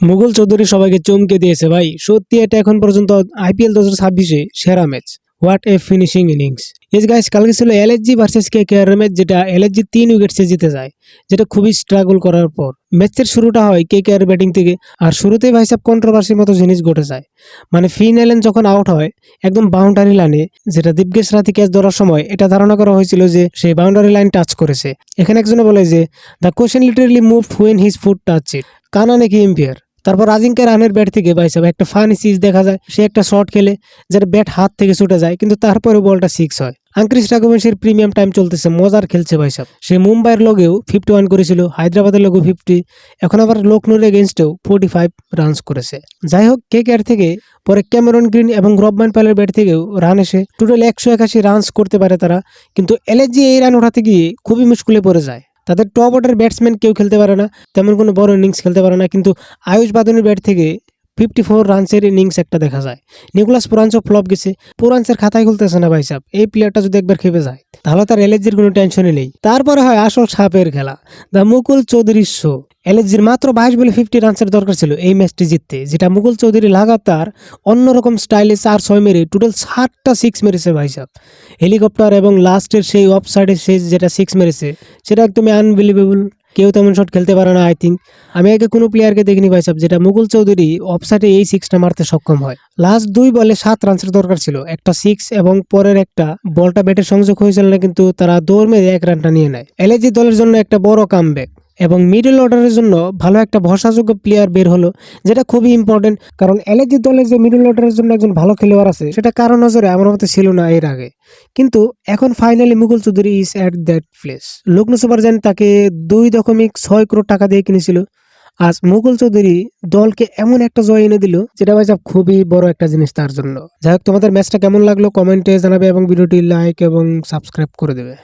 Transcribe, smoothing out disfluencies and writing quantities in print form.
মুঘল চৌধুরী সবাইকে চমকে দিয়েছে ভাই, সত্যি এটা এখন পর্যন্ত আইপিএল 2026-এ সেরা match. What a finishing innings. Is guys, কালকে ছিল এলএসজি ভার্সেস কেকেআর ম্যাচ, যেটা এলএসজি 3 উইকেটসে জিতে যায়, যেটা খুবই স্ট্রাগল করার পর ম্যাচের শুরুটা হয় কেকেআর ব্যাটিং থেকে। আর শুরুতেই ভাই সাহেব কন্ট্রোভার্সির মতো জিনিস ঘটে যায়। মানে ফিন এলেন যখন আউট হয় একদম বাউন্ডারি লাইনে, যেটা দীপকেশ রাথী ক্যাচ ধরার সময় এটা ধারণা করা হয়েছিল যে সেই বাউন্ডারি লাইন টাচ করেছে। এখানে একজনে বলে যে the question literally move when his foot touch it, কানা নাকি এম্পিয়ার। তারপর আজিঙ্কা রানের ব্যাট থেকে ভাই সাহেব একটা ফানি সিজ দেখা যায়, সে একটা শট খেলে যেটা ব্যাট হাত থেকে ছুটে যায়, কিন্তু তারপরে বলটা 6 হয়। আঙ্ক্রিস রাঘবংশীর প্রিমিয়াম টাইম চলতেছে, মজার খেলছে ভাই সাহেব। সে মুম্বাইয়ের লগেও 51 করেছিল, হায়দ্রাবাদের লগেও 50, এখন আবার লখনৌর এগেনস্টেও 45 রানস করেছে। যাই হোক, কেকেআর থেকে পরে ক্যামেরন গ্রিন এবং রবম্যান পালের ব্যাট থেকেও রান এসে টোটাল 181 রানস করতে পারে তারা। কিন্তু এলএসজি এই রান ওঠাতে গিয়ে খুবই মুশকিলে পড়ে যায়। তাদের টপ অর্ডার ব্যাটসম্যান কেউ খেলতে পারে না, তেমন কোনো বড় ইনিংস খেলতে পারে না, কিন্তু আয়ুষ বাদনের ব্যাট থেকে 54 রানসের ইনিংস একটা দেখা যায়। নিকোলাস পুরানসও ফ্লপ গেছে, পুরানসের খাতায় খুলতেছে না ভাই সাহেব। এই প্লেয়ারটা যদি একবার খেপে যায় তাহলে তার এলএসজির কোনো টেনশনই নেই। তারপরে হয় আসল সাপের খেলা, দ্য মুকুল চৌধুরী শো। এলএসজির মাত্র 22 বলে 50 রানসের দরকার ছিল এই ম্যাচটি জিততে, যেটা মুকুল চৌধুরী লাগাতার অন্যরকম স্টাইলে 4-6 মেরে টোটাল 7টা 6 মেরেছে ভাই সাহেব। হেলিকপ্টার এবং লাস্টের সেই অফ সাইডে সে যেটা 6 মেরেছে সেটা একদমই আনবিলিভেবল। কেউ তেমন শট খেলতে পারে না আই থিঙ্ক। আমি আগে কোনো প্লেয়ারকে দেখিনি ভাই সাহেব যেটা মুকুল চৌধুরী অফসাইডে এই 6টা মারতে সক্ষম হয়। লাস্ট 2 বলে 7 রানসের দরকার ছিল, একটা 6 এবং পরের একটা বলটা ব্যাটের সংযোগ হয়েছিল না, কিন্তু তারা দৌড় মেরে 1 রানটা নিয়ে নেয়। এলএসজি দলের জন্য একটা বড় কামব্যাক এবং মিডল অর্ডারের জন্য ভালো একটা ভরসাযোগ্য প্লেয়ার বের হলো, যেটা খুবই ইম্পর্টেন্ট। কারণ এলএসজি দলের যে মিডল অর্ডারের জন্য একজন ভালো খেলোয়াড় আছে সেটা কারো নজরে আমার মতে ছিল না এর আগে, কিন্তু এখন finally Mukul Chowdhury is at that place. Lucknow super giant তাকে 2.6 করোড় টাকা দিয়ে কিনেছিল। আজ মুকুল চৌধুরী দলকে এমন একটা জয় এনে দিল, যেটা ভাই সাহেব খুবই বড় একটা জিনিস তার জন্য। যাই হোক, তোমাদের ম্যাচটা কেমন লাগলো কমেন্টে জানাবে এবং ভিডিওটি লাইক এবং সাবস্ক্রাইব করে দেবে।